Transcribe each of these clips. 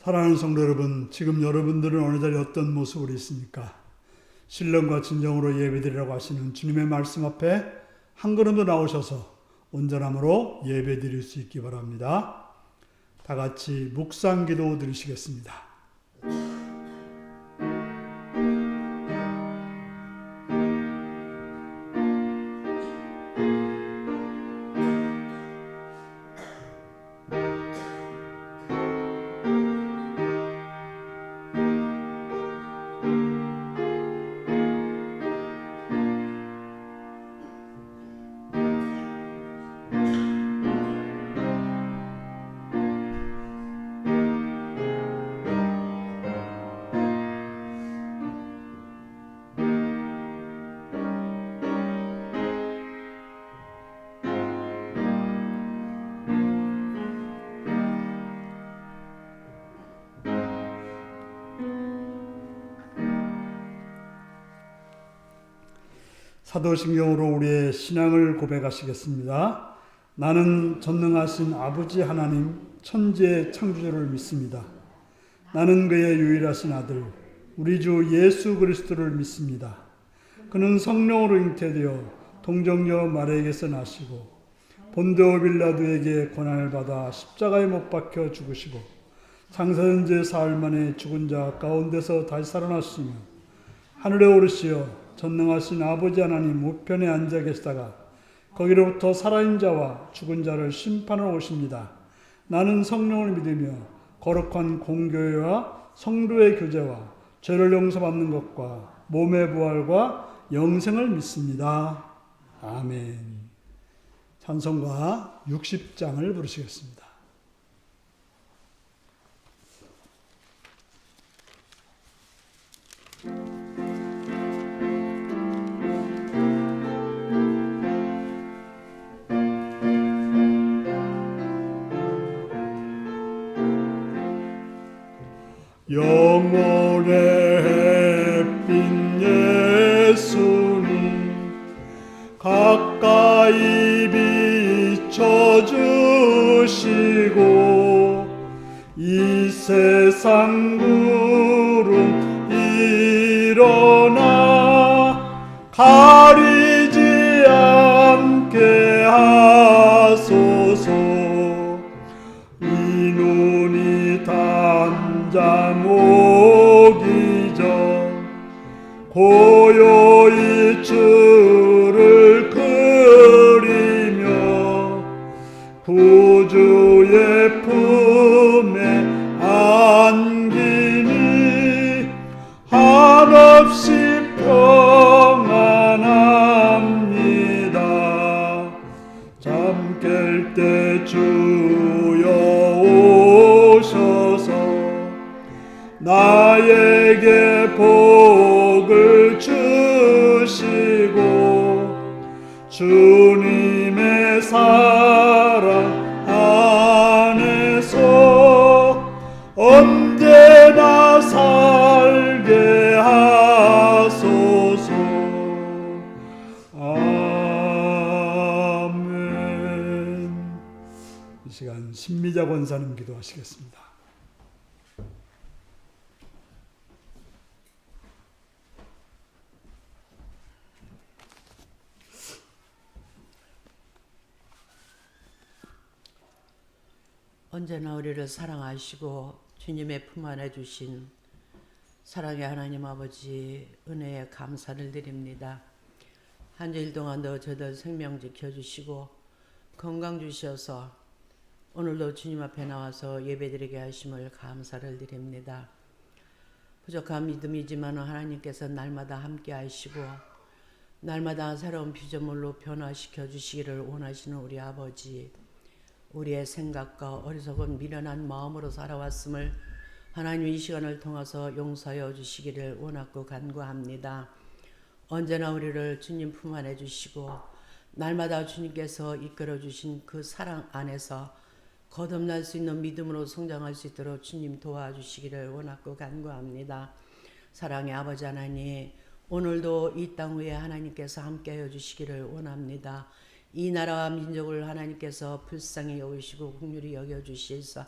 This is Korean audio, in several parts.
사랑하는 성도 여러분, 지금 여러분들은 어느 자리 어떤 모습으로 있습니까? 신령과 진정으로 예배드리라고 하시는 주님의 말씀 앞에 한 걸음 더 나오셔서 온전함으로 예배드릴 수 있기 바랍니다. 다 같이 묵상기도 드리시겠습니다. 사도신경으로 우리의 신앙을 고백하시겠습니다. 나는 전능하신 아버지 하나님 천지의 창조주를 믿습니다. 나는 그의 유일하신 아들 우리 주 예수 그리스도를 믿습니다. 그는 성령으로 잉태되어 동정녀 마리아에게서 나시고 본디오 빌라도에게 고난을 받아 십자가에 못 박혀 죽으시고 장사된 지 사흘 만에 죽은 자 가운데서 다시 살아나시며 하늘에 오르시어 전능하신 아버지 하나님 우편에 앉아 계시다가 거기로부터 살아있는 자와 죽은 자를 심판하러 오십니다. 나는 성령을 믿으며 거룩한 공교회와 성도의 교제와 죄를 용서받는 것과 몸의 부활과 영생을 믿습니다. 아멘. 찬송가 60장을 부르시겠습니다. 영혼의 햇빛 예수님 가까이 비춰주시고 이 세상 구름 일어나 가리지 않게 하소서. 이 눈이 단잠 오기 전 고요히 주를 그리며 구주의 품에 안기니 한없이 평안합니다. 잠 깰 때 주여 오셔서 나에게 복을 주시고 주님의 사랑 안에서 언제나 살게 하소서. 아멘. 이 시간 신미자 권사님 기도하시겠습니다. 언제나 우리를 사랑하시고 주님의 품 안에 주신 사랑의 하나님 아버지 은혜에 감사를 드립니다. 한 주일 동안도 저들 생명 지켜주시고 건강 주셔서 오늘도 주님 앞에 나와서 예배드리게 하심을 감사를 드립니다. 부족한 믿음이지만 하나님께서 날마다 함께 하시고 날마다 새로운 피조물로 변화시켜 주시기를 원하시는 우리 아버지, 우리의 생각과 어리석은 미련한 마음으로 살아왔음을 하나님 이 시간을 통해서 용서하여 주시기를 원하고 간구합니다. 언제나 우리를 주님 품 안에 주시고 날마다 주님께서 이끌어 주신 그 사랑 안에서 거듭날 수 있는 믿음으로 성장할 수 있도록 주님 도와주시기를 원하고 간구합니다. 사랑의 아버지 하나님, 오늘도 이 땅 위에 하나님께서 함께하여 주시기를 원합니다. 이 나라와 민족을 하나님께서 불쌍히 여기시고 긍휼히 여겨주시사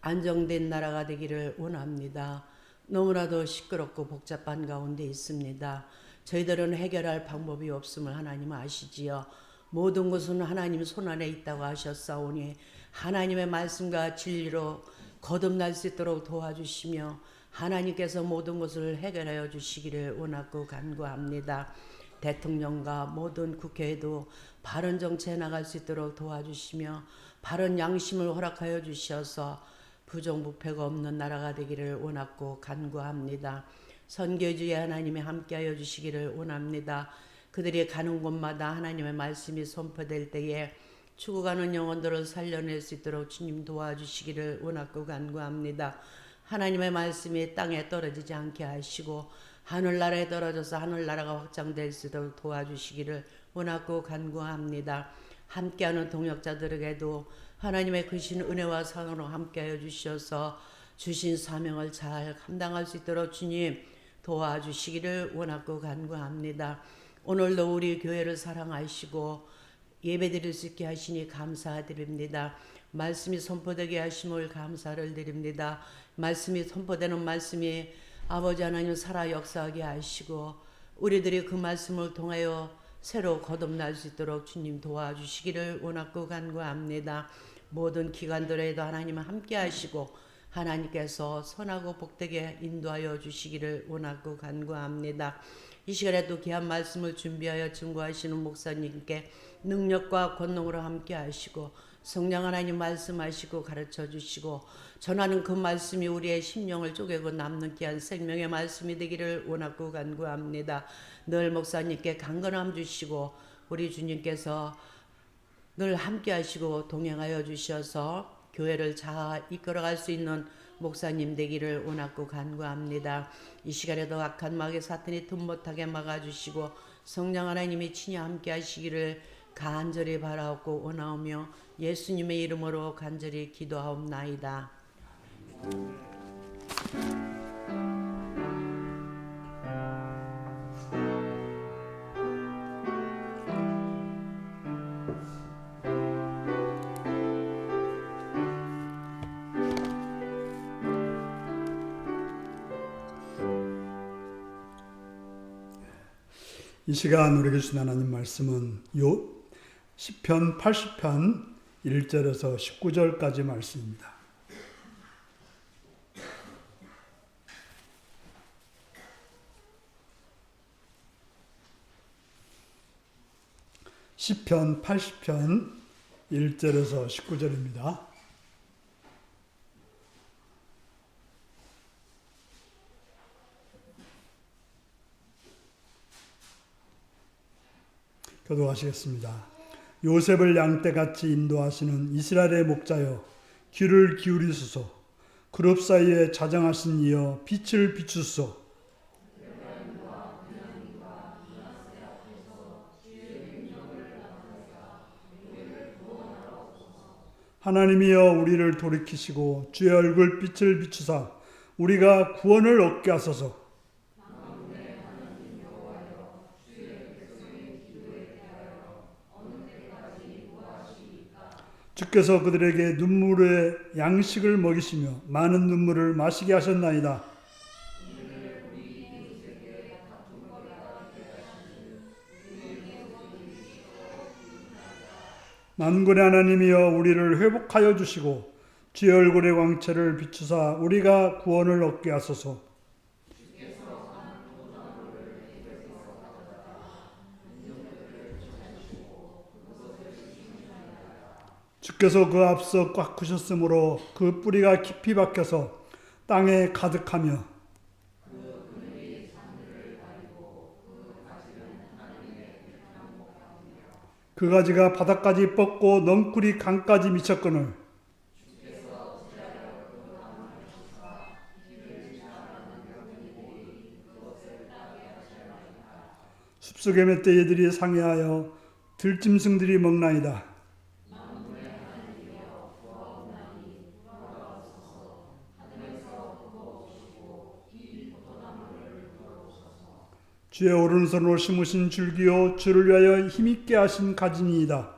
안정된 나라가 되기를 원합니다. 너무나도 시끄럽고 복잡한 가운데 있습니다. 저희들은 해결할 방법이 없음을 하나님 아시지요. 모든 것은 하나님 손안에 있다고 하셨사오니 하나님의 말씀과 진리로 거듭날 수 있도록 도와주시며 하나님께서 모든 것을 해결하여 주시기를 원하고 간구합니다. 대통령과 모든 국회에도 바른 정치에 나갈 수 있도록 도와주시며 바른 양심을 허락하여 주셔서 부정부패가 없는 나라가 되기를 원하고 간구합니다. 선교주의 하나님이 함께하여 주시기를 원합니다. 그들이 가는 곳마다 하나님의 말씀이 선포될 때에 죽어가는 영혼들을 살려낼 수 있도록 주님 도와주시기를 원하고 간구합니다. 하나님의 말씀이 땅에 떨어지지 않게 하시고 하늘나라에 떨어져서 하늘나라가 확장될 수 있도록 도와주시기를 원하고 간구합니다. 함께하는 동역자들에게도 하나님의 크신 은혜와 사랑으로 함께하여 주셔서 주신 사명을 잘 감당할 수 있도록 주님 도와주시기를 원하고 간구합니다. 오늘도 우리 교회를 사랑하시고 예배드릴 수 있게 하시니 감사드립니다. 말씀이 선포되게 하심을 감사를 드립니다. 말씀이 선포되는 말씀이 아버지 하나님 살아 역사하게 하시고 우리들이 그 말씀을 통하여 새로 거듭날 수 있도록 주님 도와주시기를 원하고 간구합니다. 모든 기관들에도 하나님은 함께 하시고 하나님께서 선하고 복되게 인도하여 주시기를 원하고 간구합니다. 이 시간에도 귀한 말씀을 준비하여 증거하시는 목사님께 능력과 권능으로 함께 하시고 성령 하나님 말씀하시고 가르쳐 주시고 전하는 그 말씀이 우리의 심령을 쪼개고 남는 귀한 생명의 말씀이 되기를 원하고 간구합니다. 늘 목사님께 강건함 주시고 우리 주님께서 늘 함께 하시고 동행하여 주셔서 교회를 잘 이끌어갈 수 있는 목사님 되기를 원하고 간구합니다. 이 시간에도 악한 마귀 사탄이 틈 못하게 막아주시고 성령 하나님이 친히 함께 하시기를 간절히 바라옵고 원하오며 예수님의 이름으로 간절히 기도하옵나이다. 이 시간 우리에게 주신 하나님 말씀은 시편 80편 1절에서 19절까지 말씀입니다. 시편 80편 1절에서 19절입니다. 교도하시겠습니다. 요셉을 양떼같이 인도하시는 이스라엘의 목자여 귀를 기울이소서. 그룹 사이에 자정하신 이여 빛을 비추소서. 하나님이여 우리를 돌이키시고 주의 얼굴 빛을 비추사 우리가 구원을 얻게 하소서. 주께서 그들에게 눈물의 양식을 먹이시며 많은 눈물을 마시게 하셨나이다. 만군의 하나님이여 우리를 회복하여 주시고 주의 얼굴의 광채를 비추사 우리가 구원을 얻게 하소서. 주께서 그 앞서 꽉 크셨으므로 그 뿌리가 깊이 박혀서 땅에 가득하며 그 가지가 바닥까지 뻗고 넝쿨이 강까지 미쳤거늘 숲속의 멧돼지들이 상해하여 들짐승들이 먹나이다. 주의 오른손으로 심으신 줄기요 주를 위하여 힘있게 하신 가지니이다.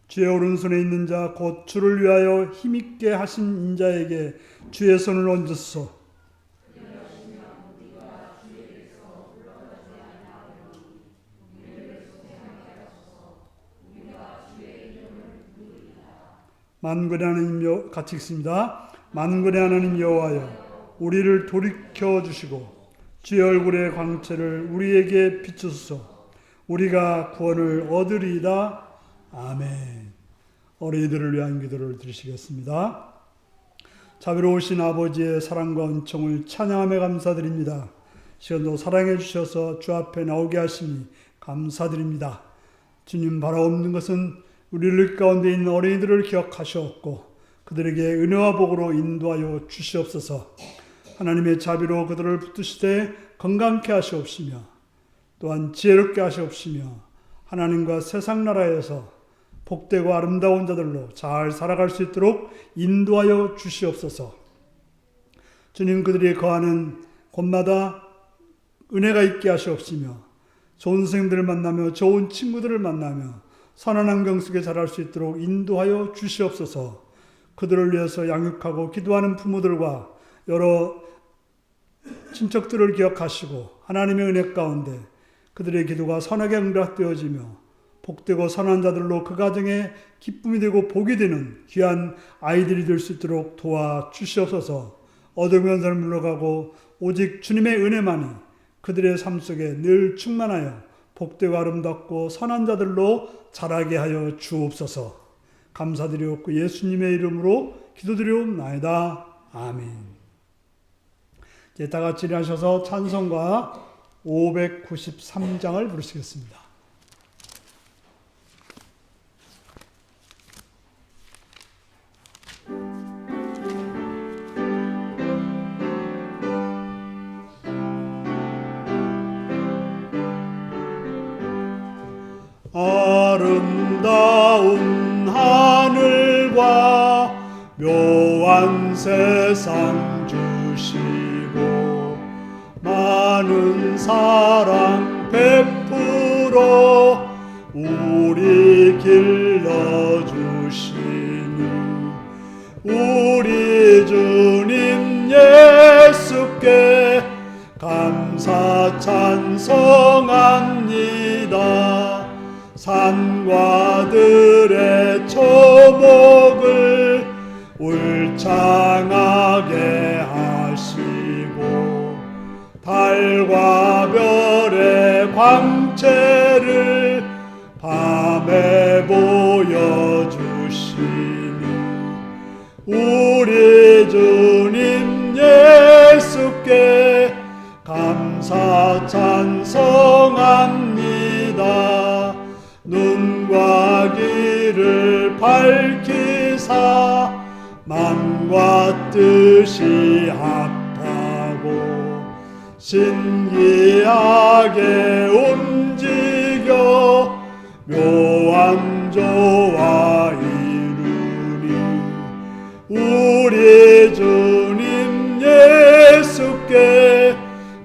주의 오른손에 있는 자 곧 주를 위하여 힘있게 하신 인자에게 주의 손을 얹으소서. 만군의 하나님 같이 읽습니다. 만군의 하나님 여호와여, 우리를 돌이켜 주시고 주의 얼굴의 광채를 우리에게 비추소서. 우리가 구원을 얻으리이다. 아멘. 어린이들을 위한 기도를 드리시겠습니다. 자비로우신 아버지의 사랑과 은총을 찬양하며 감사드립니다. 시간도 사랑해 주셔서 주 앞에 나오게 하시니 감사드립니다. 주님, 바라옵는 것은 우리들 가운데 있는 어린이들을 기억하시옵고 그들에게 은혜와 복으로 인도하여 주시옵소서. 하나님의 자비로 그들을 붙드시되 건강케 하시옵시며 또한 지혜롭게 하시옵시며 하나님과 세상 나라에서 복되고 아름다운 자들로 잘 살아갈 수 있도록 인도하여 주시옵소서. 주님, 그들이 거하는 곳마다 은혜가 있게 하시옵시며 좋은 선생님들을 만나며 좋은 친구들을 만나며 선한 환경 속에 자랄 수 있도록 인도하여 주시옵소서. 그들을 위해서 양육하고 기도하는 부모들과 여러 친척들을 기억하시고 하나님의 은혜 가운데 그들의 기도가 선하게 응답되어지며 복되고 선한 자들로 그 가정에 기쁨이 되고 복이 되는 귀한 아이들이 될 수 있도록 도와주시옵소서. 어둠의 권세를 물러가고 오직 주님의 은혜만이 그들의 삶 속에 늘 충만하여 복되고 아름답고 선한 자들로 자라게 하여 주옵소서. 감사드리옵고 예수님의 이름으로 기도드리옵나이다. 아멘. 이제 다 같이 일어나셔서 찬송가 593장을 부르시겠습니다. 아름다운 하늘과 묘한 세상 주시고 많은 사랑 베풀어 우리 길러주시는 우리 주님 예수께 감사 찬송합니다. 산과 들의 초목을 울창하게 하시고 달과 별의 광채를 밤에 보여주시는 우리 주님 예수께 감사 찬송합니다. 눈과 귀를 밝히사 마음과 뜻이 합하고 신기하게 움직여 묘한 조화 이루니 우리 주님 예수께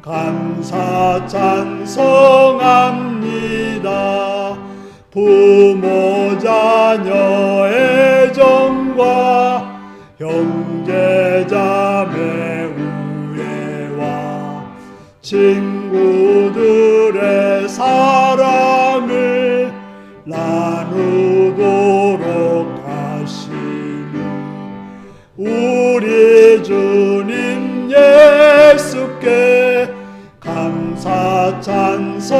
감사 찬송합니다. 부모 자녀 애정과 형제자매 우애와 친구들의 사랑을 나누도록 하시는 우리 주님 예수께 감사 찬송합니다.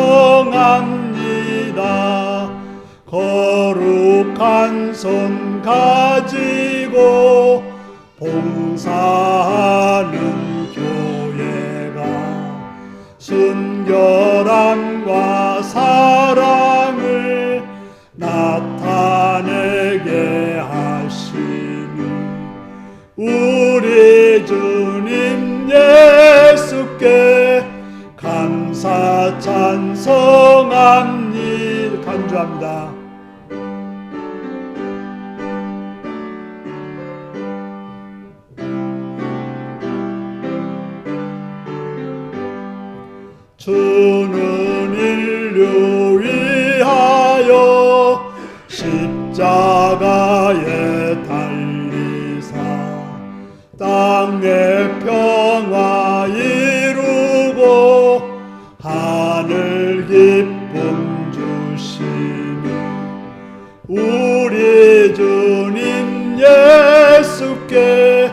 거룩한 손 가지고 봉사하는 교회가 순결함과 사랑을 나타내게 하시는 우리 주님 예수께 감사 찬송합니다. 간주합니다. 주는 인류 위하여 십자가를 십자가에 달리사 땅의 평화 이루고 하늘 기쁨 주시니 우리 주님 예수께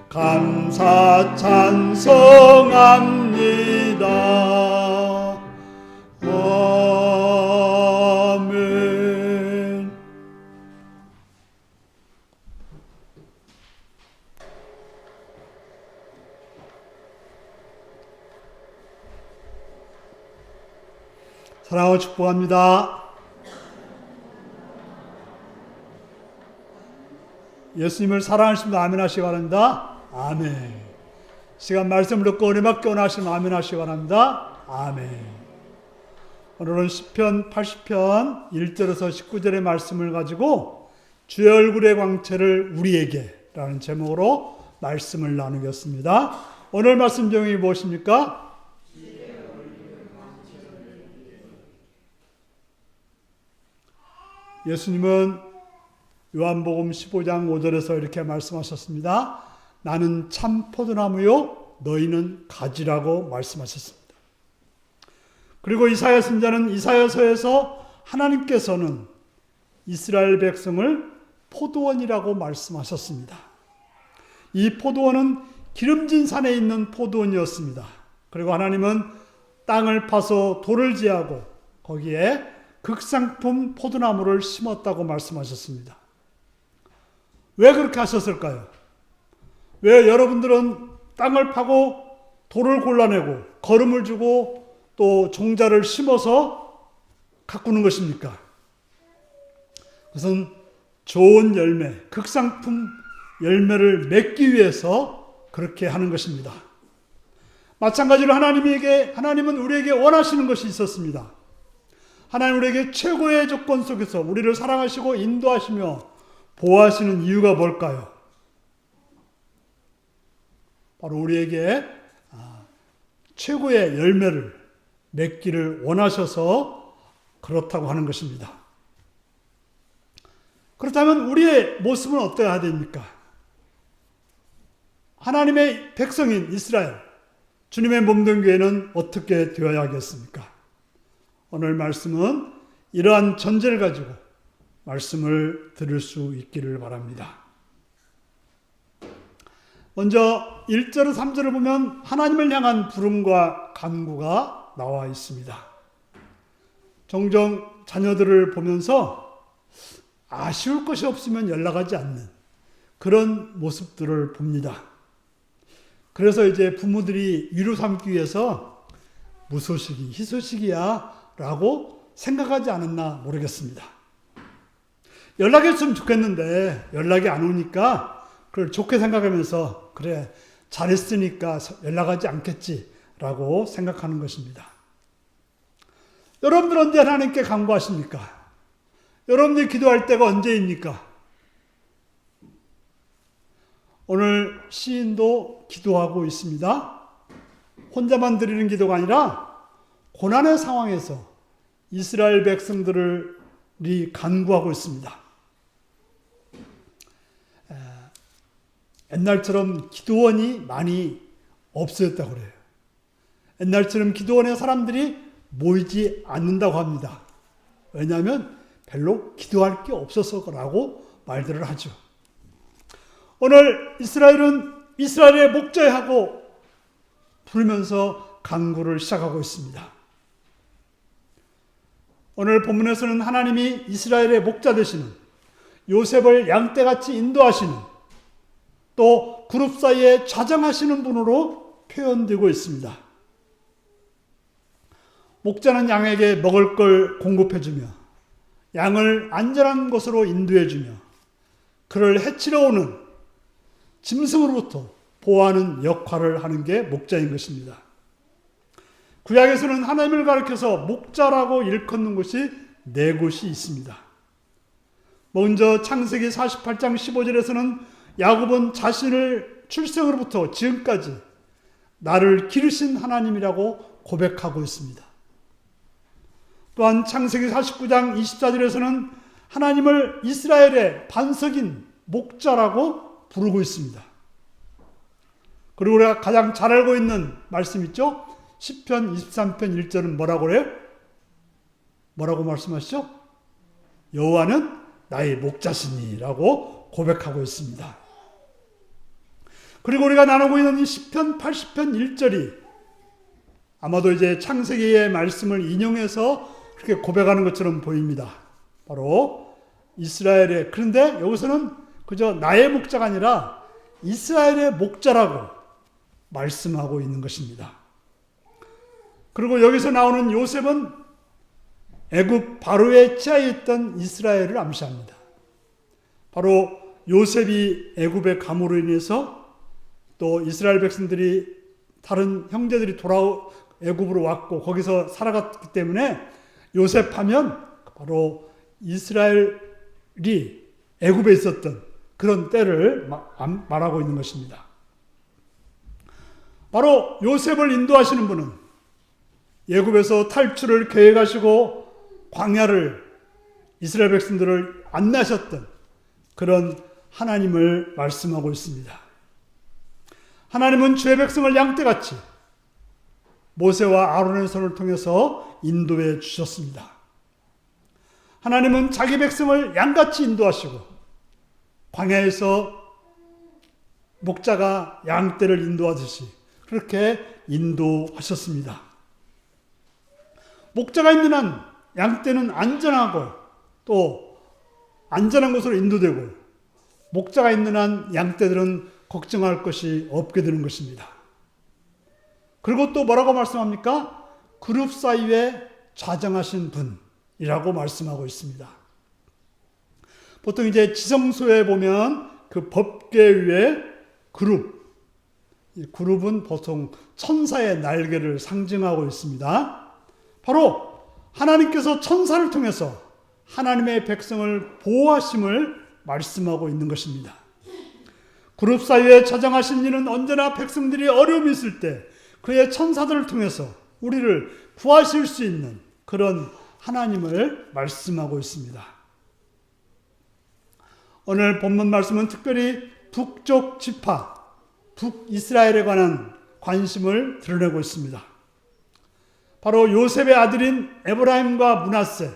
감사 찬송합니다. 아멘. 사랑하고 축복합니다. 예수님을 사랑하시면 아멘 하시기 바랍니다. 아멘. 시간 말씀을 듣고 은혜 받기 원하시면 아멘 하시기 바랍니다. 아멘. 오늘은 시편 80편 1절에서 19절의 말씀을 가지고 주의 얼굴의 광채를 우리에게 라는 제목으로 말씀을 나누겠습니다. 오늘 말씀 제목이 무엇입니까? 예수님은 요한복음 15장 5절에서 이렇게 말씀하셨습니다. 나는 참 포도나무요 너희는 가지라고 말씀하셨습니다. 그리고 이사야 선지자는 이사야서에서 하나님께서는 이스라엘 백성을 포도원이라고 말씀하셨습니다. 이 포도원은 기름진 산에 있는 포도원이었습니다. 그리고 하나님은 땅을 파서 돌을 제하고 거기에 극상품 포도나무를 심었다고 말씀하셨습니다. 왜 그렇게 하셨을까요? 왜 여러분들은 땅을 파고 돌을 골라내고 거름을 주고 또 종자를 심어서 가꾸는 것입니까? 그것은 좋은 열매, 극상품 열매를 맺기 위해서 그렇게 하는 것입니다. 마찬가지로 하나님은 우리에게 원하시는 것이 있었습니다. 하나님 우리에게 최고의 조건 속에서 우리를 사랑하시고 인도하시며 보호하시는 이유가 뭘까요? 바로 우리에게 최고의 열매를 맺기를 원하셔서 그렇다고 하는 것입니다. 그렇다면 우리의 모습은 어떠해야 됩니까? 하나님의 백성인 이스라엘, 주님의 몸된 교회는 어떻게 되어야 하겠습니까? 오늘 말씀은 이러한 전제를 가지고 말씀을 들을 수 있기를 바랍니다. 먼저 1절, 3절을 보면 하나님을 향한 부름과 간구가 나와 있습니다. 종종 자녀들을 보면서 아쉬울 것이 없으면 연락하지 않는 그런 모습들을 봅니다. 그래서 이제 부모들이 위로 삼기 위해서 무소식이, 희소식이야 라고 생각하지 않았나 모르겠습니다. 연락했으면 좋겠는데 연락이 안 오니까 그걸 좋게 생각하면서 그래 잘했으니까 연락하지 않겠지라고 생각하는 것입니다. 여러분들 언제 하나님께 간구하십니까? 여러분들이 기도할 때가 언제입니까? 오늘 시인도 기도하고 있습니다. 혼자만 드리는 기도가 아니라 고난의 상황에서 이스라엘 백성들이 간구하고 있습니다. 옛날처럼 기도원이 많이 없어졌다고 그래요. 옛날처럼 기도원에 사람들이 모이지 않는다고 합니다. 왜냐하면 별로 기도할 게 없어서라고 말들을 하죠. 오늘 이스라엘은 이스라엘의 목자하고 부르면서 간구를 시작하고 있습니다. 오늘 본문에서는 하나님이 이스라엘의 목자 되시는 요셉을 양떼같이 인도하시는 또 그룹 사이에 좌정하시는 분으로 표현되고 있습니다. 목자는 양에게 먹을 걸 공급해주며 양을 안전한 곳으로 인도해주며 그를 해치러 오는 짐승으로부터 보호하는 역할을 하는 게 목자인 것입니다. 구약에서는 하나님을 가리켜서 목자라고 일컫는 곳이 4곳이 있습니다. 먼저 창세기 48장 15절에서는 야곱은 자신을 출생으로부터 지금까지 나를 기르신 하나님이라고 고백하고 있습니다. 또한 창세기 49장 24절에서는 하나님을 이스라엘의 반석인 목자라고 부르고 있습니다. 그리고 우리가 가장 잘 알고 있는 말씀 있죠? 시편 23편 1절은 뭐라고 그래요? 뭐라고 말씀하시죠? 여호와는 나의 목자시니라고 고백하고 있습니다. 그리고 우리가 나누고 있는 이 시편 80편 1절이 아마도 이제 창세기의 말씀을 인용해서 그렇게 고백하는 것처럼 보입니다. 바로 이스라엘의, 그런데 여기서는 그저 나의 목자가 아니라 이스라엘의 목자라고 말씀하고 있는 것입니다. 그리고 여기서 나오는 요셉은 애굽 바로의 치하에 있던 이스라엘을 암시합니다. 바로 요셉이 애굽의 감으로 인해서 또 이스라엘 백성들이 다른 형제들이 애굽으로 왔고 거기서 살아갔기 때문에 요셉하면 바로 이스라엘이 애굽에 있었던 그런 때를 말하고 있는 것입니다. 바로 요셉을 인도하시는 분은 애굽에서 탈출을 계획하시고 광야를 이스라엘 백성들을 안내하셨던 그런 하나님을 말씀하고 있습니다. 하나님은 주의 백성을 양떼같이 모세와 아론의 손을 통해서 인도해 주셨습니다. 하나님은 자기 백성을 양같이 인도하시고 광야에서 목자가 양떼를 인도하듯이 그렇게 인도하셨습니다. 목자가 있는 한 양떼는 안전하고 또 안전한 곳으로 인도되고 목자가 있는 한 양떼들은 걱정할 것이 없게 되는 것입니다. 그리고 또 뭐라고 말씀합니까? 그룹 사이에 좌정하신 분이라고 말씀하고 있습니다. 보통 이제 지성소에 보면 그 법궤 위에 그룹은 보통 천사의 날개를 상징하고 있습니다. 바로 하나님께서 천사를 통해서 하나님의 백성을 보호하심을 말씀하고 있는 것입니다. 그룹 사이에 좌정하신 이는 언제나 백성들이 어려움이 있을 때 그의 천사들을 통해서 우리를 구하실 수 있는 그런 하나님을 말씀하고 있습니다. 오늘 본문 말씀은 특별히 북쪽 지파, 북이스라엘에 관한 관심을 드러내고 있습니다. 바로 요셉의 아들인 에브라임과 므낫세,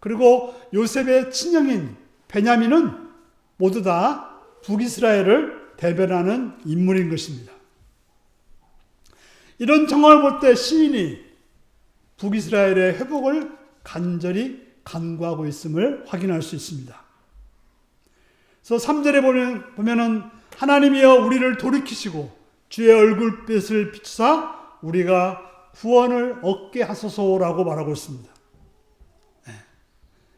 그리고 요셉의 친형인 베냐민은 모두 다 북이스라엘을 대변하는 인물인 것입니다. 이런 정황을 볼 때 시인이 북이스라엘의 회복을 간절히 간구하고 있음을 확인할 수 있습니다. 그래서 3절에 보면은 하나님이여 우리를 돌이키시고 주의 얼굴빛을 비추사 우리가 구원을 얻게 하소서라고 말하고 있습니다.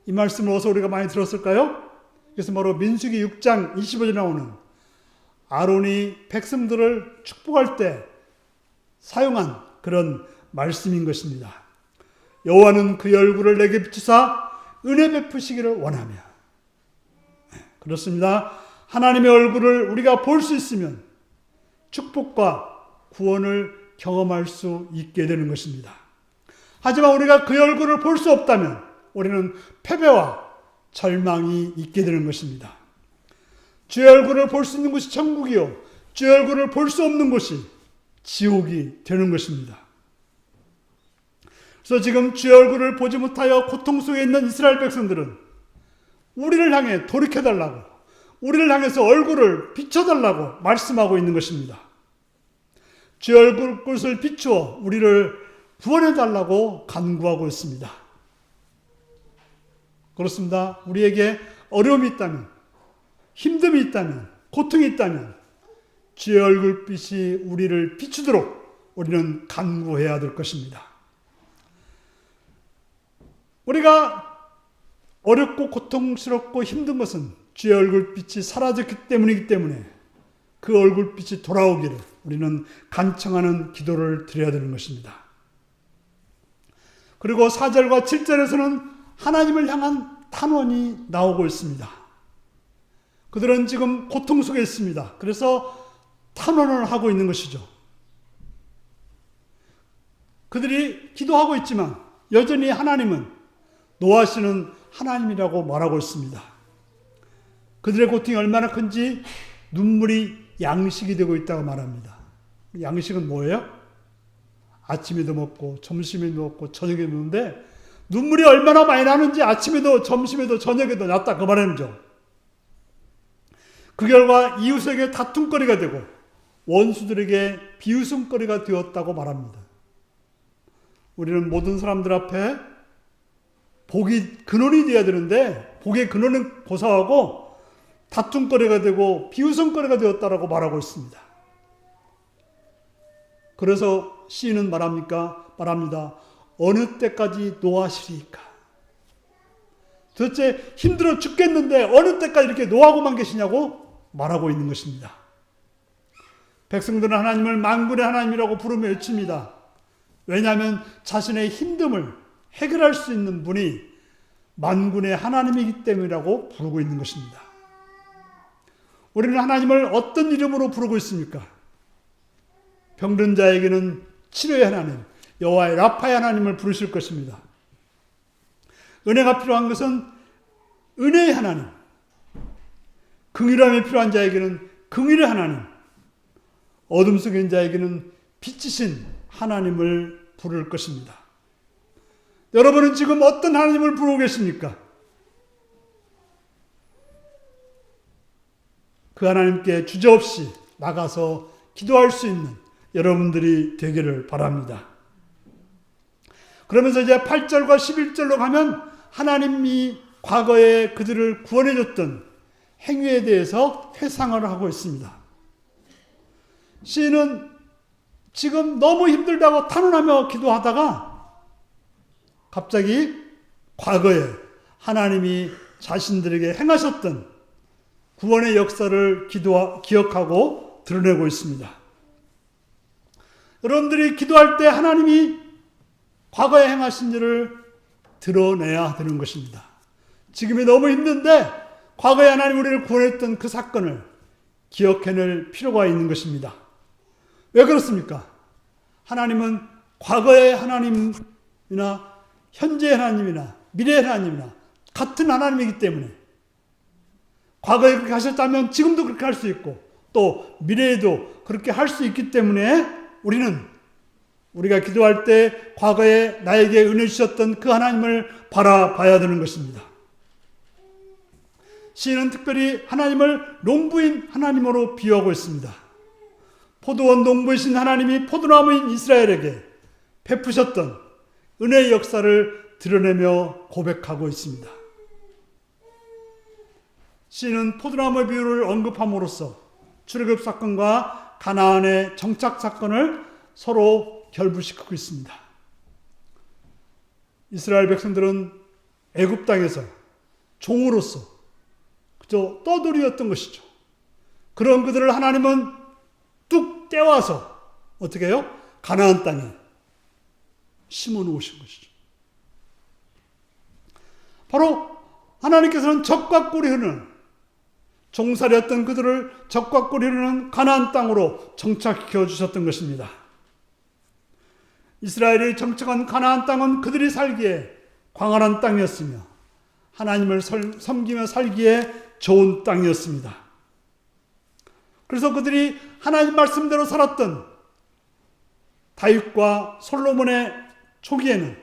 이 말씀을 어디서 우리가 많이 들었을까요? 그래서 바로 민수기 6장 25절에 나오는 아론이 백성들을 축복할 때 사용한 그런 말씀인 것입니다. 여호와는 그의 얼굴을 내게 비추사 은혜 베푸시기를 원하며. 그렇습니다. 하나님의 얼굴을 우리가 볼 수 있으면 축복과 구원을 경험할 수 있게 되는 것입니다. 하지만 우리가 그의 얼굴을 볼 수 없다면 우리는 패배와 절망이 있게 되는 것입니다. 주의 얼굴을 볼 수 있는 곳이 천국이요 주의 얼굴을 볼 수 없는 곳이 지옥이 되는 것입니다. 그래서 지금 주의 얼굴을 보지 못하여 고통 속에 있는 이스라엘 백성들은 우리를 향해 돌이켜달라고, 우리를 향해서 얼굴을 비춰달라고 말씀하고 있는 것입니다. 주의 얼굴빛을 비추어 우리를 구원해달라고 간구하고 있습니다. 그렇습니다. 우리에게 어려움이 있다면, 힘듦이 있다면, 고통이 있다면 주의 얼굴빛이 우리를 비추도록 우리는 간구해야 될 것입니다. 우리가 어렵고 고통스럽고 힘든 것은 주의 얼굴빛이 사라졌기 때문이기 때문에 그 얼굴빛이 돌아오기를 우리는 간청하는 기도를 드려야 되는 것입니다. 그리고 4절과 7절에서는 하나님을 향한 탄원이 나오고 있습니다. 그들은 지금 고통 속에 있습니다. 그래서 탄원을 하고 있는 것이죠. 그들이 기도하고 있지만 여전히 하나님은 노하시는 하나님이라고 말하고 있습니다. 그들의 고통이 얼마나 큰지 눈물이 양식이 되고 있다고 말합니다. 양식은 뭐예요? 아침에도 먹고 점심에도 먹고 저녁에도 먹는데 눈물이 얼마나 많이 나는지 아침에도 점심에도 저녁에도 났다 그 말이죠. 그 결과 이웃에게 다툼거리가 되고 원수들에게 비웃음거리가 되었다고 말합니다. 우리는 모든 사람들 앞에 복이 근원이 되어야 되는데 복의 근원은 고사하고 다툼거리가 되고 비웃음거리가 되었다라고 말하고 있습니다. 그래서 시인은 말합니다. 어느 때까지 노하시리까? 도대체 힘들어 죽겠는데 어느 때까지 이렇게 노하고만 계시냐고 말하고 있는 것입니다. 백성들은 하나님을 만군의 하나님이라고 부르며 외칩니다. 왜냐하면 자신의 힘듦을 해결할 수 있는 분이 만군의 하나님이기 때문이라고 부르고 있는 것입니다. 우리는 하나님을 어떤 이름으로 부르고 있습니까? 병든 자에게는 치료의 하나님, 여호와의 라파의 하나님을 부르실 것입니다. 은혜가 필요한 것은 은혜의 하나님, 긍휼함이 필요한 자에게는 긍휼의 하나님, 어둠 속에 있는 자에게는 빛이신 하나님을 부를 것입니다. 여러분은 지금 어떤 하나님을 부르고 계십니까? 그 하나님께 주저없이 나가서 기도할 수 있는 여러분들이 되기를 바랍니다. 그러면서 이제 8절과 11절로 가면 하나님이 과거에 그들을 구원해 줬던 행위에 대해서 회상을 하고 있습니다. 시인은 지금 너무 힘들다고 탄원하며 기도하다가 갑자기 과거에 하나님이 자신들에게 행하셨던 구원의 역사를 기억하고 드러내고 있습니다. 여러분들이 기도할 때 하나님이 과거에 행하신 일을 드러내야 되는 것입니다. 지금이 너무 힘든데 과거에 하나님 우리를 구원했던 그 사건을 기억해낼 필요가 있는 것입니다. 왜 그렇습니까? 하나님은 과거의 하나님이나 현재의 하나님이나 미래의 하나님이나 같은 하나님이기 때문에 과거에 그렇게 하셨다면 지금도 그렇게 할 수 있고 또 미래에도 그렇게 할 수 있기 때문에 우리가 기도할 때 과거에 나에게 은혜 주셨던 그 하나님을 바라봐야 되는 것입니다. 시인은 특별히 하나님을 농부인 하나님으로 비유하고 있습니다. 포도원 농부이신 하나님이 포도나무인 이스라엘에게 베푸셨던 은혜의 역사를 드러내며 고백하고 있습니다. 시인은 포도나무의 비유를 언급함으로써 출애굽 사건과 가나안의 정착 사건을 서로 결부시키고 있습니다. 이스라엘 백성들은 애굽 땅에서 종으로서 그저 떠돌이였던 것이죠. 그런 그들을 하나님은 뚝 떼와서 어떻게 해요? 가나안 땅에 심어 놓으신 것이죠. 바로 하나님께서는 적과 꿀이 흐르는 종살이였던 그들을 적과 꿀이 흐르는 가나안 땅으로 정착시켜 주셨던 것입니다. 이스라엘이 정착한 가나안 땅은 그들이 살기에 광활한 땅이었으며 하나님을 섬기며 살기에 좋은 땅이었습니다. 그래서 그들이 하나님 말씀대로 살았던 다윗과 솔로몬의 초기에는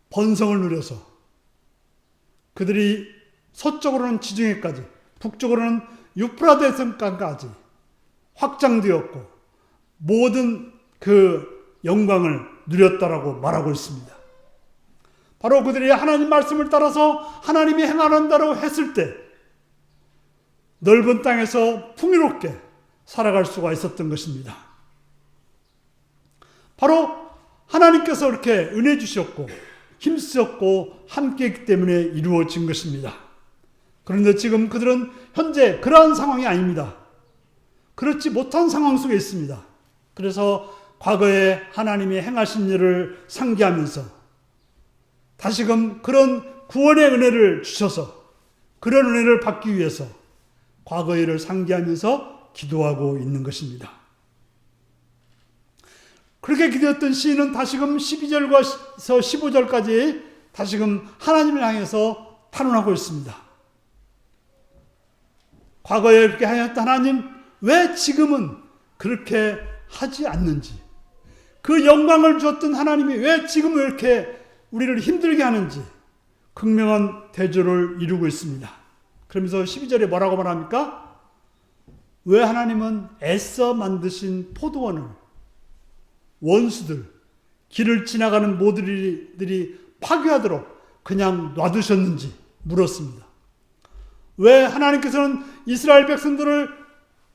번성을 누려서 그들이 서쪽으로는 지중해까지 북쪽으로는 유프라데스강까지 확장되었고 모든 그 영광을 누렸다라고 말하고 있습니다. 바로 그들이 하나님 말씀을 따라서 하나님이 행하는 대로 했을 때 넓은 땅에서 풍요롭게 살아갈 수가 있었던 것입니다. 바로 하나님께서 이렇게 은혜 주셨고 힘쓰셨고 함께했기 때문에 이루어진 것입니다. 그런데 지금 그들은 현재 그러한 상황이 아닙니다. 그렇지 못한 상황 속에 있습니다. 그래서 과거에 하나님이 행하신 일을 상기하면서 다시금 그런 구원의 은혜를 주셔서 그런 은혜를 받기 위해서 과거의 일을 상기하면서 기도하고 있는 것입니다. 그렇게 기도했던 시인은 다시금 12절과 15절까지 다시금 하나님을 향해서 탄원하고 있습니다. 과거에 그렇게 하였던 하나님, 왜 지금은 그렇게 하지 않는지, 그 영광을 주었던 하나님이 왜 지금 이렇게 우리를 힘들게 하는지 극명한 대조를 이루고 있습니다. 그러면서 12절에 뭐라고 말합니까? 왜 하나님은 애써 만드신 포도원을 원수들, 길을 지나가는 모두들이 파괴하도록 그냥 놔두셨는지 물었습니다. 왜 하나님께서는 이스라엘 백성들을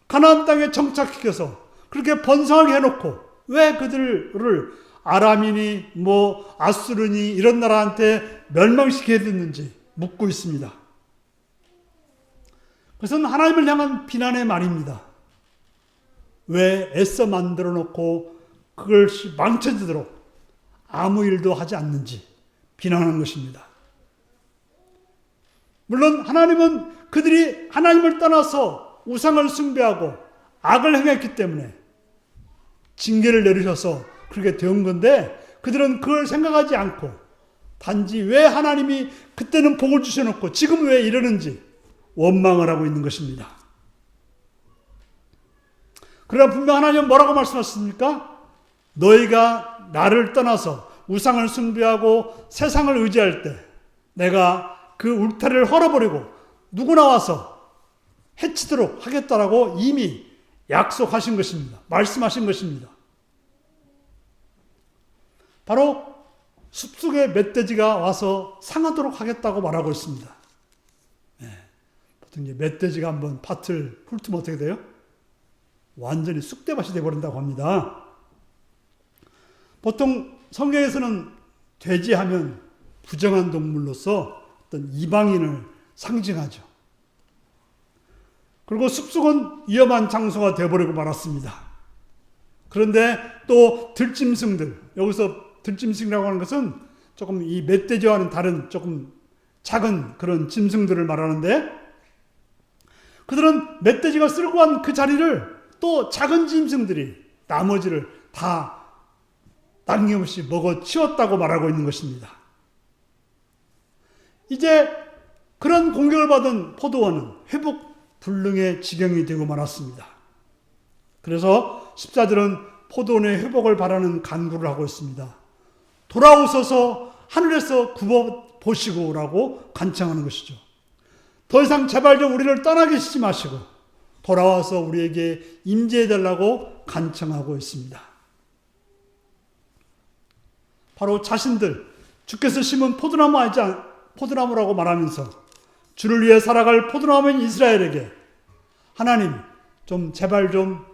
가나안 땅에 정착시켜서 그렇게 번성하게 해놓고 왜 그들을 아람이니 아수르니 이런 나라한테 멸망시켜야 됐는지 묻고 있습니다. 그것은 하나님을 향한 비난의 말입니다. 왜 애써 만들어 놓고 그것이 망쳐지도록 아무 일도 하지 않는지 비난하는 것입니다. 물론 하나님은 그들이 하나님을 떠나서 우상을 숭배하고 악을 행했기 때문에 징계를 내리셔서 그렇게 된 건데, 그들은 그걸 생각하지 않고 단지 왜 하나님이 그때는 복을 주셔놓고 지금 왜 이러는지 원망을 하고 있는 것입니다. 그러나 분명 하나님은 뭐라고 말씀하셨습니까? 너희가 나를 떠나서 우상을 숭배하고 세상을 의지할 때 내가 그 울타리를 헐어버리고 누구나 와서 해치도록 하겠다라고 이미 약속하신 것입니다. 말씀하신 것입니다. 바로 숲속에 멧돼지가 와서 상하도록 하겠다고 말하고 있습니다. 보통 이제 멧돼지가 한번 밭을 훑으면 어떻게 돼요? 완전히 쑥대밭이 되어버린다고 합니다. 보통 성경에서는 돼지하면 부정한 동물로서 어떤 이방인을 상징하죠. 그리고 숲속은 위험한 장소가 되어버리고 말았습니다. 그런데 또 들짐승들, 여기서 들짐승이라고 하는 것은 조금 이 멧돼지와는 다른 조금 작은 그런 짐승들을 말하는데, 그들은 멧돼지가 쓸고 간 그 자리를 또 작은 짐승들이 나머지를 다 남김없이 먹어 치웠다고 말하고 있는 것입니다. 이제 그런 공격을 받은 포도원은 회복 불능의 지경이 되고 말았습니다. 그래서 십자들은 포도원의 회복을 바라는 간구를 하고 있습니다. 돌아오셔서 하늘에서 굽어 보시고라고 간청하는 것이죠. 더 이상 제발 좀 우리를 떠나 계시지 마시고 돌아와서 우리에게 임재해 달라고 간청하고 있습니다. 바로 자신들, 주께서 심은 포도나무라고 말하면서 주를 위해 살아갈 포도나무인 이스라엘에게 하나님 좀 제발 좀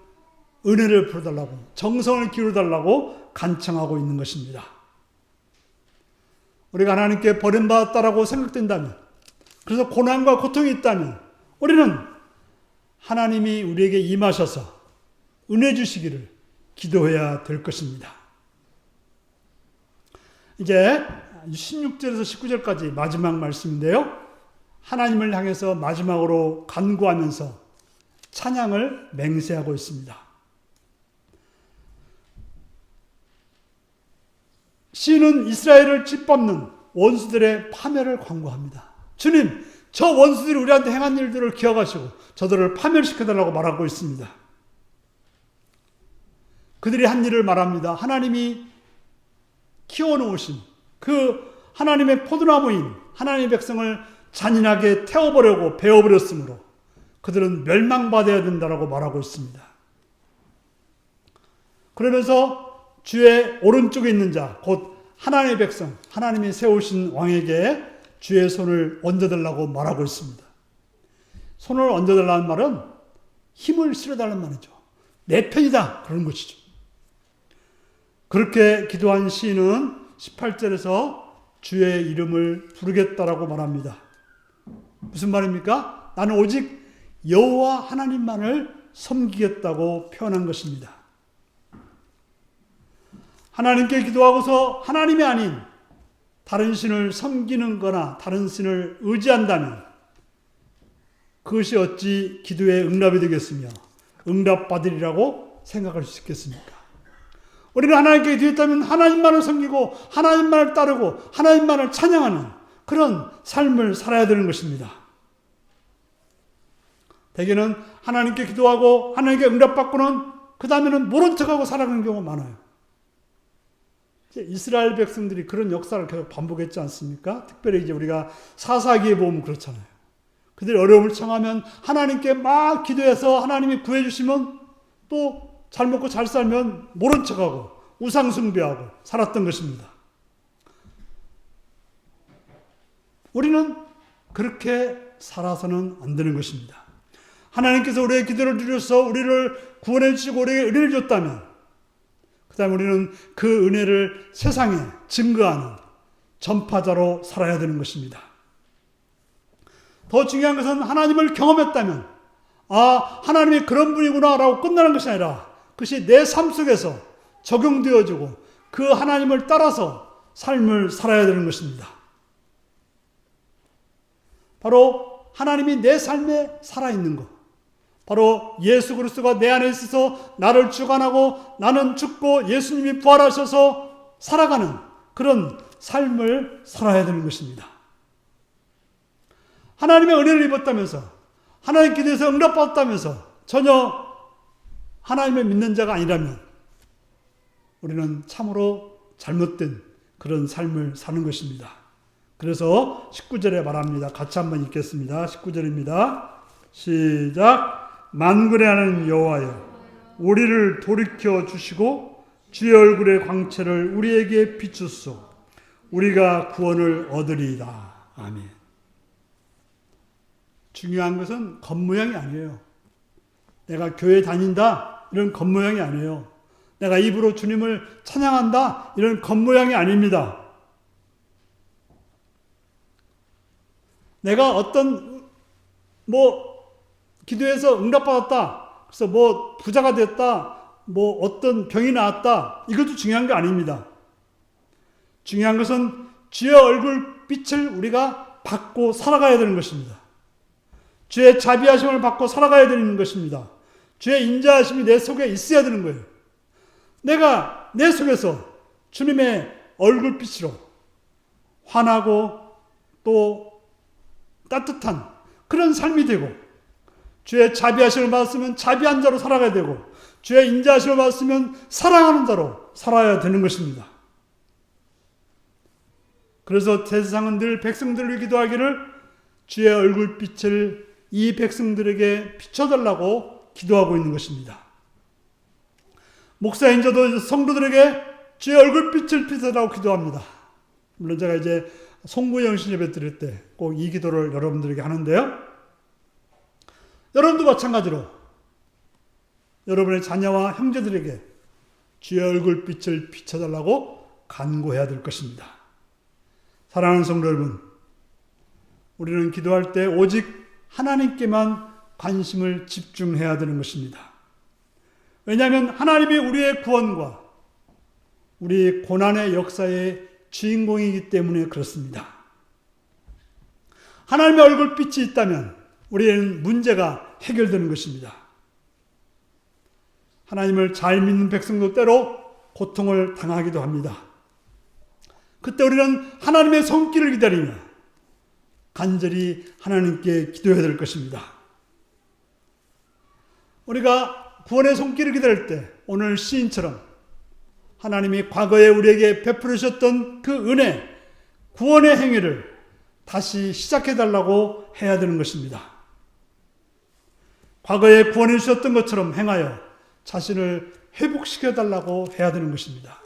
은혜를 풀어달라고, 정성을 기울여달라고 간청하고 있는 것입니다. 우리가 하나님께 버림받았다라고 생각된다면, 그래서 고난과 고통이 있다면 우리는 하나님이 우리에게 임하셔서 은혜 주시기를 기도해야 될 것입니다. 이제 16절에서 19절까지 마지막 말씀인데요. 하나님을 향해서 마지막으로 간구하면서 찬양을 맹세하고 있습니다. 시인은 이스라엘을 짓밟는 원수들의 파멸을 간구합니다. 주님, 저 원수들이 우리한테 행한 일들을 기억하시고 저들을 파멸시켜달라고 말하고 있습니다. 그들이 한 일을 말합니다. 하나님이 키워놓으신 그 하나님의 포도나무인 하나님의 백성을 잔인하게 태워버리고 베어버렸으므로 그들은 멸망받아야 된다고 말하고 있습니다. 그러면서 주의 오른쪽에 있는 자, 곧 하나님의 백성, 하나님이 세우신 왕에게 주의 손을 얹어달라고 말하고 있습니다. 손을 얹어달라는 말은 힘을 실어달라는 말이죠. 내 편이다, 그런 것이죠. 그렇게 기도한 시인은 18절에서 주의 이름을 부르겠다라고 말합니다. 무슨 말입니까? 나는 오직 여호와 하나님만을 섬기겠다고 표현한 것입니다. 하나님께 기도하고서 하나님이 아닌 다른 신을 섬기는 거나 다른 신을 의지한다면 그것이 어찌 기도의 응답이 되겠으며 응답받으리라고 생각할 수 있겠습니까? 우리는 하나님께 기도했다면 하나님만을 섬기고 하나님만을 따르고 하나님만을 찬양하는 그런 삶을 살아야 되는 것입니다. 대개는 하나님께 기도하고 하나님께 응답받고는 그 다음에는 모른 척하고 살아가는 경우가 많아요. 이스라엘 백성들이 그런 역사를 계속 반복했지 않습니까? 특별히 이제 우리가 사사기에 보면 그렇잖아요. 그들이 어려움을 청하면 하나님께 막 기도해서 하나님이 구해주시면 또 잘 먹고 잘 살면 모른 척하고 우상 숭배하고 살았던 것입니다. 우리는 그렇게 살아서는 안 되는 것입니다. 하나님께서 우리의 기도를 들으셔서 우리를 구원해 주시고 우리에게 은혜를 줬다면 그 다음에 우리는 그 은혜를 세상에 증거하는 전파자로 살아야 되는 것입니다. 더 중요한 것은 하나님을 경험했다면 하나님이 그런 분이구나 라고 끝나는 것이 아니라 그것이 내 삶 속에서 적용되어지고 그 하나님을 따라서 삶을 살아야 되는 것입니다. 바로 하나님이 내 삶에 살아있는 것, 바로 예수 그리스도가 내 안에 있어서 나를 주관하고 나는 죽고 예수님이 부활하셔서 살아가는 그런 삶을 살아야 되는 것입니다. 하나님의 은혜를 입었다면서 하나님 기도에서 응답받았다면서 전혀 하나님을 믿는 자가 아니라면 우리는 참으로 잘못된 그런 삶을 사는 것입니다. 그래서 19절에 말합니다. 같이 한번 읽겠습니다. 19절입니다. 시작. 만군의 하나님 여호와여, 우리를 돌이켜 주시고 주의 얼굴의 광채를 우리에게 비추소. 우리가 구원을 얻으리이다. 아멘. 중요한 것은 겉모양이 아니에요. 내가 교회 다닌다 이런 겉모양이 아니에요. 내가 입으로 주님을 찬양한다 이런 겉모양이 아닙니다. 내가 어떤 기도해서 응답받았다, 그래서 부자가 됐다, 어떤 병이 나았다, 이것도 중요한 게 아닙니다. 중요한 것은 주의 얼굴 빛을 우리가 받고 살아가야 되는 것입니다. 주의 자비하심을 받고 살아가야 되는 것입니다. 주의 인자하심이 내 속에 있어야 되는 거예요. 내가 내 속에서 주님의 얼굴빛으로 환하고 또 따뜻한 그런 삶이 되고, 주의 자비하심을 받았으면 자비한 자로 살아가야 되고, 주의 인자하심을 받았으면 사랑하는 자로 살아야 되는 것입니다. 그래서 제사장은 늘 백성들을 기도하기를 주의 얼굴빛을 이 백성들에게 비춰달라고 기도하고 있는 것입니다. 목사인 저도 성도들에게 주의 얼굴빛을 비춰달라고 기도합니다. 물론 제가 이제 송구영신 예배 드릴 때 꼭 이 기도를 여러분들에게 하는데요. 여러분도 마찬가지로 여러분의 자녀와 형제들에게 주의 얼굴빛을 비춰달라고 간구해야 될 것입니다. 사랑하는 성도 여러분, 우리는 기도할 때 오직 하나님께만 관심을 집중해야 되는 것입니다. 왜냐하면 하나님이 우리의 구원과 우리 고난의 역사의 주인공이기 때문에 그렇습니다. 하나님의 얼굴빛이 있다면 우리는 문제가 해결되는 것입니다. 하나님을 잘 믿는 백성도 때로 고통을 당하기도 합니다. 그때 우리는 하나님의 손길을 기다리며 간절히 하나님께 기도해야 될 것입니다. 우리가 구원의 손길을 기다릴 때 오늘 시인처럼 하나님이 과거에 우리에게 베풀으셨던 그 은혜, 구원의 행위를 다시 시작해달라고 해야 되는 것입니다. 과거에 구원해 주셨던 것처럼 행하여 자신을 회복시켜달라고 해야 되는 것입니다.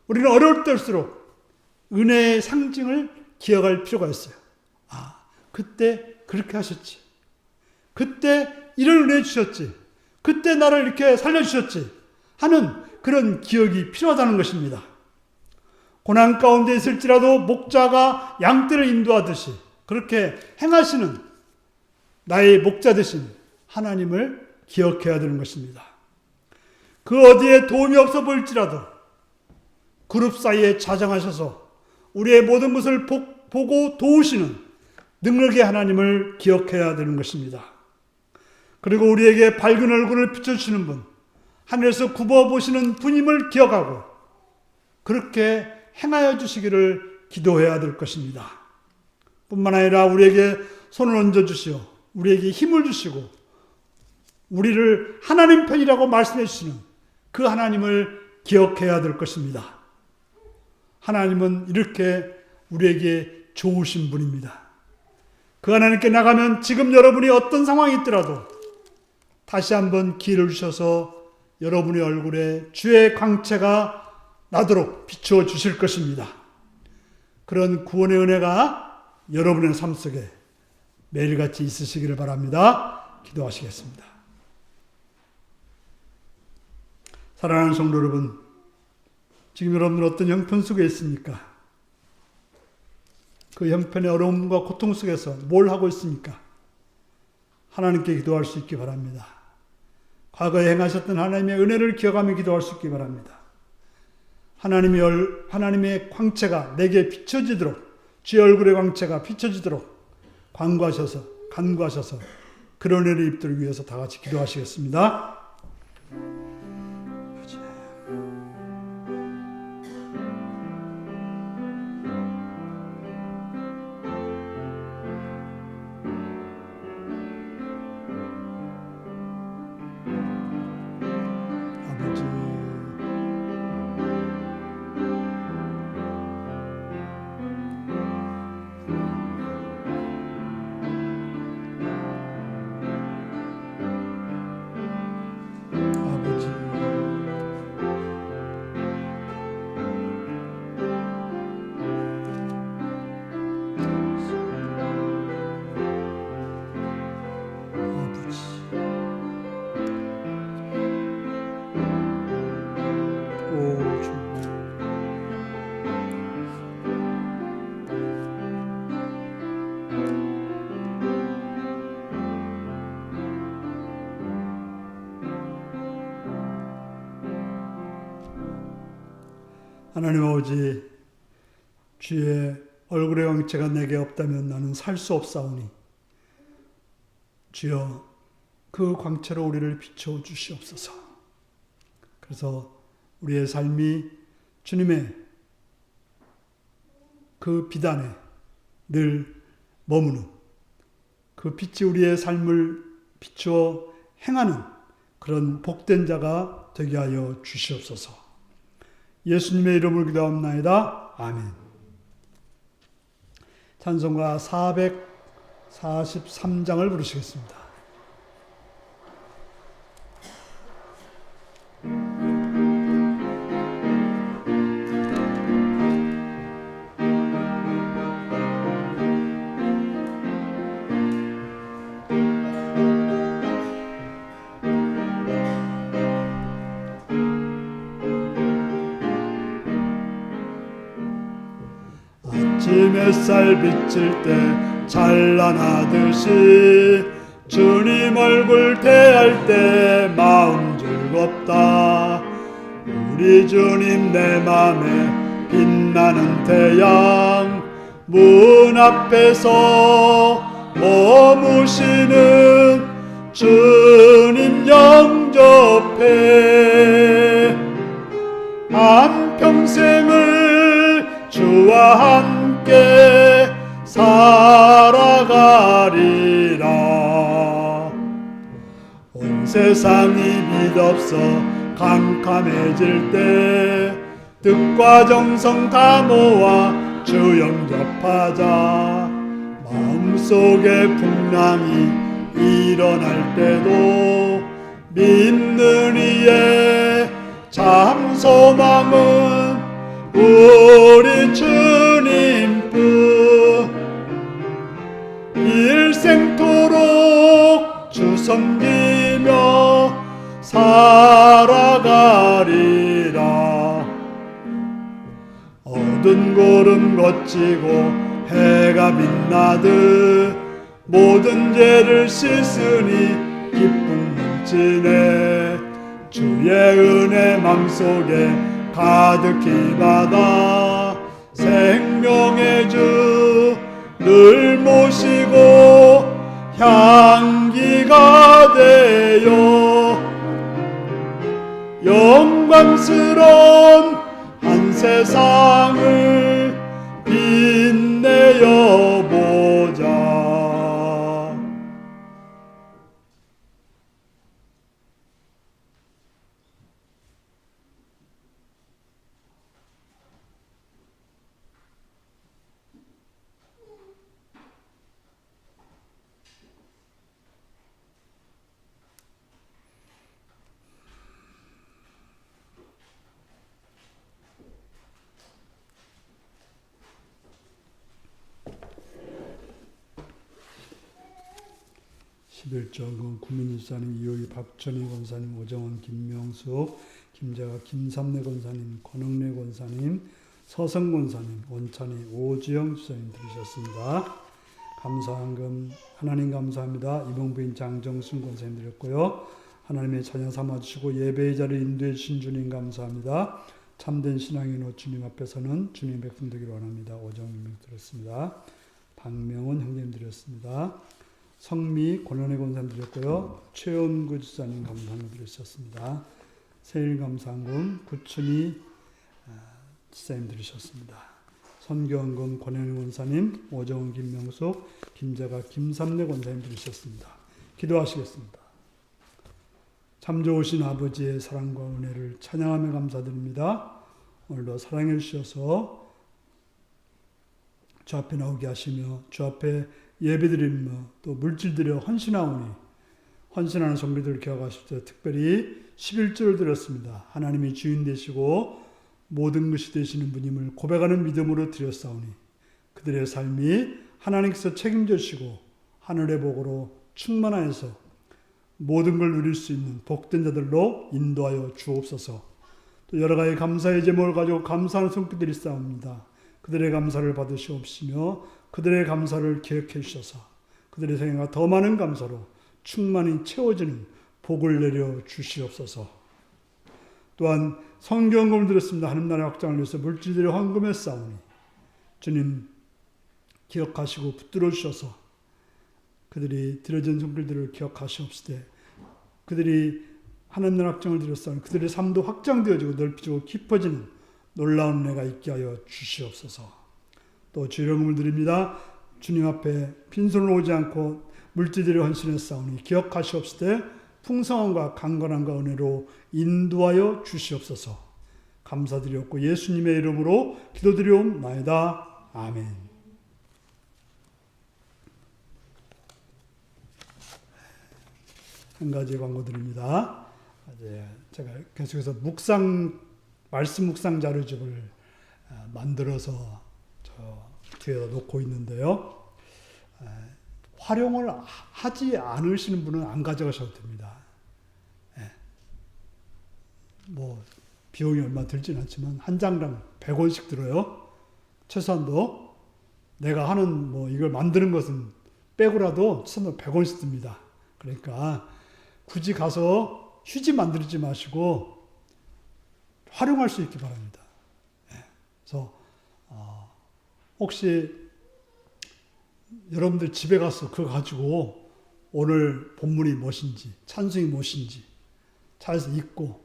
우리는 어려울 때일수록 은혜의 상징을 기억할 필요가 있어요. 그때 그렇게 하셨지. 그때 이런 은혜 주셨지. 그때 나를 이렇게 살려주셨지. 하는 그런 기억이 필요하다는 것입니다. 고난 가운데 있을지라도 목자가 양떼를 인도하듯이 그렇게 행하시는 나의 목자 되신 하나님을 기억해야 되는 것입니다. 그 어디에 도움이 없어 보일지라도 그룹 사이에 자정하셔서 우리의 모든 것을 보고 도우시는 능력의 하나님을 기억해야 되는 것입니다. 그리고 우리에게 밝은 얼굴을 비춰주시는 분, 하늘에서 굽어보시는 분임을 기억하고 그렇게 행하여 주시기를 기도해야 될 것입니다. 뿐만 아니라 우리에게 손을 얹어주시어 우리에게 힘을 주시고 우리를 하나님 편이라고 말씀해 주시는 그 하나님을 기억해야 될 것입니다. 하나님은 이렇게 우리에게 좋으신 분입니다. 그 하나님께 나가면 지금 여러분이 어떤 상황이 있더라도 다시 한번 기회를 주셔서 여러분의 얼굴에 주의 광채가 나도록 비추어 주실 것입니다. 그런 구원의 은혜가 여러분의 삶 속에 매일같이 있으시기를 바랍니다. 기도하시겠습니다. 사랑하는 성도 여러분, 지금 여러분은 어떤 형편 속에 있습니까? 그 형편의 어려움과 고통 속에서 뭘 하고 있습니까? 하나님께 기도할 수 있기 바랍니다. 과거에 행하셨던 하나님의 은혜를 기억하며 기도할 수 있기 바랍니다. 하나님의 광채가 내게 비춰지도록, 주의 얼굴의 광채가 비춰지도록 간구하셔서 그런 은혜를 입도록 위해서 다 같이 기도하시겠습니다. 하나님 아버지, 주의 얼굴의 광채가 내게 없다면 나는 살 수 없사오니 주여 그 광채로 우리를 비춰 주시옵소서. 그래서 우리의 삶이 주님의 그 빛 안에 늘 머무는 그 빛이 우리의 삶을 비추어 행하는 그런 복된 자가 되게 하여 주시옵소서. 예수님의 이름으로 기도합나이다. 아멘. 찬송가 443장을 부르시겠습니다. 아침 햇살 비칠 때 찬란하듯이 주님 얼굴 대할 때 마음 즐겁다. 우리 주님 내 맘에 빛나는 태양 문 앞에서 머무시는 주님 영접해 한평생을 주와 함께 살아가리라. 온 세상이 빛없어 캄캄해질 때 뜻과 정성 다 모아 주 영접하자. 마음속에 풍랑이 일어날 때도 믿는 이의 참 소망은 우리 주님뿐. 일생토록 주 섬기며 살아가리라. 어두운 구름 걷히고 해가 빛나듯 모든 죄를 씻으니 기쁨 넘치네. 주의 은혜 맘속에 가득히 받아 생명의 주 늘 모시고 향기가 되어 영광스러운 한 세상을 빛내어 보자. 십일조은 구민일사님, 이호희 박천희 권사님, 오정원 김명숙, 김재가 김삼래 권사님, 권흥래 권사님, 서성 권사님, 원찬희 오주영 주사님 들으셨습니다. 감사한금 하나님 감사합니다. 이봉부인 장정순 권사님 드렸고요. 하나님의 자녀 삼아주시고 예배의 자리를 인도해 주신 주님 감사합니다. 참된 신앙의 노 주님 앞에서는 주님 백성 되기를 원합니다. 오정민 드렸습니다. 박명원 형님 드렸습니다. 성미 권원의 권사님 드렸고요. 최원구 지사님 감사함을 드리셨습니다. 세일 감사함금 구춘희 지사님 들으셨습니다. 선교헌금 권현희 권사님, 오정훈 김명숙, 김재가 김삼래 권사님 들으셨습니다. 기도하시겠습니다. 참 좋으신 아버지의 사랑과 은혜를 찬양하며 감사드립니다. 오늘도 사랑해 주셔서 주 앞에 나오게 하시며 주 앞에 예배드리며 또 물질드려 헌신하오니 헌신하는 성도들을 기억하십시오. 특별히 11조를 드렸습니다. 하나님이 주인 되시고 모든 것이 되시는 분임을 고백하는 믿음으로 드렸사오니 그들의 삶이 하나님께서 책임져 주시고 하늘의 복으로 충만하여서 모든 걸 누릴 수 있는 복된 자들로 인도하여 주옵소서. 또 여러 가지 감사의 제목을 가지고 감사하는 손길들이 싸웁니다. 그들의 감사를 받으시옵시며 그들의 감사를 기억해 주셔서 그들의 생애가 더 많은 감사로 충만히 채워지는 복을 내려 주시옵소서. 또한 성경을 들었습니다. 하나님 나라의 확장을 위해서 물질들이 헌금했사오니 주님 기억하시고 붙들어 주셔서 그들이 드려진 손길들을 기억하시옵시되 그들이 하나님 나라의 확장을 드렸사오니 그들의 삶도 확장되어지고 넓혀지고 깊어지는 놀라운 은혜가 있게 하여 주시옵소서. 또 주일을 드립니다. 주님 앞에 빈손으로 오지 않고 물질들이 헌신했사오니 기억하시옵시되 풍성함과 강건함과 은혜로 인도하여 주시옵소서. 감사드렸고 예수님의 이름으로 기도드리옵나이다. 아멘. 한 가지 광고 드립니다. 제가 계속해서 말씀 묵상 자료집을 만들어서 뒤에다 놓고 있는데요. 활용을 하지 않으시는 분은 안 가져가셔도 됩니다. 뭐 비용이 얼마 들지는 않지만 한 장당 100원씩 들어요. 최소한도 내가 하는 뭐 이걸 만드는 것은 빼고라도 최소한 100원씩 듭니다. 그러니까 굳이 가서 휴지 만들지 마시고 활용할 수 있기 바랍니다. 그래서 혹시 여러분들 집에 가서 그거 가지고 오늘 본문이 무엇인지 찬송이 무엇인지 차에서 읽고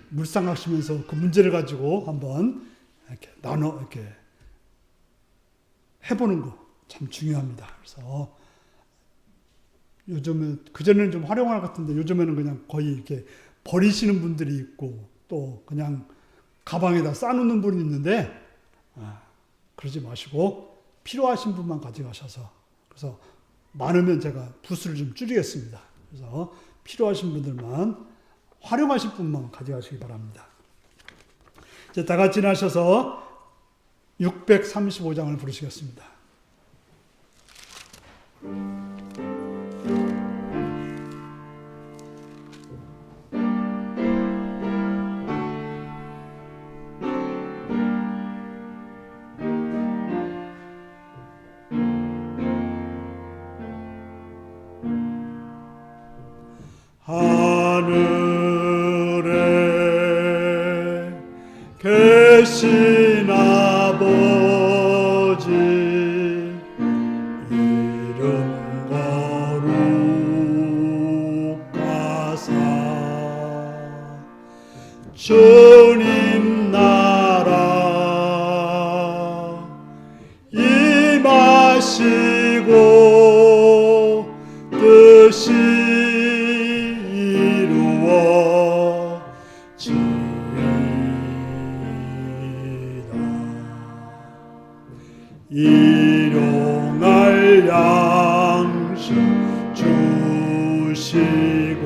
물상하시면서 그 문제를 가지고 한번 이렇게 해보는 거 참 중요합니다. 그래서 요즘은 그전에는 좀 활용할 것 같은데 요즘에는 그냥 거의 이렇게 버리시는 분들이 있고 또 그냥 가방에다 싸놓는 분이 있는데 그러지 마시고 필요하신 분만 가져가셔서 그래서 많으면 제가 부수를 좀 줄이겠습니다. 그래서 필요하신 분들만 활용하실 분만 가져가시기 바랍니다. 이제 다 같이 나셔서 635장을 부르시겠습니다. 하늘에 계신 아버지 이름 뜻이 이루어지이다. 일용할 양식 주시고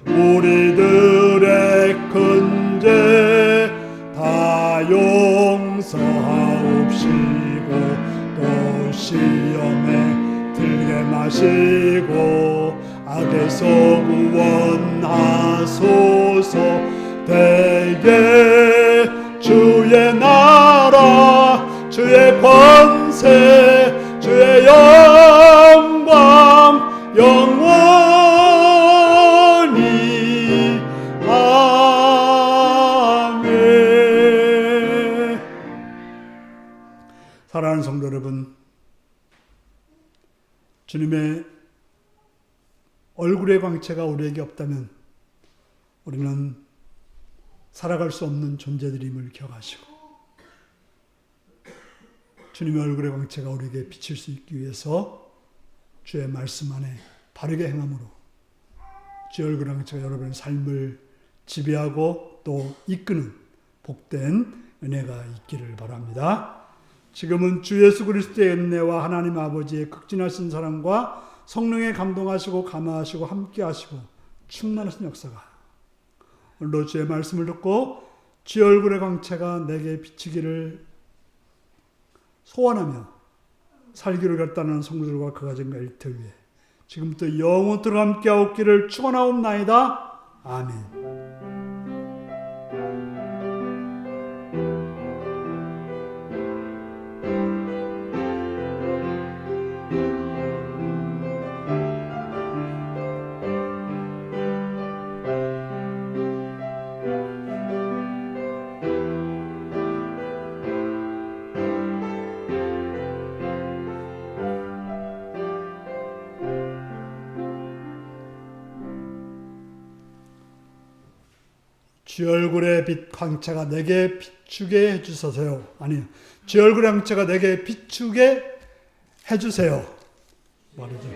우리들의 큰 죄 다 용서하옵시고 또 시험에 들게 마시고 악에서 구원하소서. 대개 주의 나라 주의 권세 주의 영광 영원히 아멘. 사랑하는 성도 여러분, 주님의 얼굴의 광채가 우리에게 없다면 우리는 살아갈 수 없는 존재들임을 기억하시고, 주님의 얼굴의 광채가 우리에게 비칠 수 있기 위해서 주의 말씀 안에 바르게 행함으로 주의 얼굴의 광채가 여러분의 삶을 지배하고 또 이끄는 복된 은혜가 있기를 바랍니다. 지금은 주 예수 그리스도의 은혜와 하나님 아버지의 극진하신 사랑과 성령의 감동하시고 감화하시고 함께하시고 충만하신 역사가 오늘도 주의 말씀을 듣고 주의 얼굴의 광채가 내게 비치기를 소원하며 살기로 결단하는 성도들과 그 가정과 일터 위에 지금부터 영원토록 함께하옵기를 축원하옵나이다. 아멘. 주의 얼굴의 빛 광채가 내게 비추게 해주소서요. 아니요. 주의 얼굴의 광채가 내게 비추게 해주세요. 말이죠.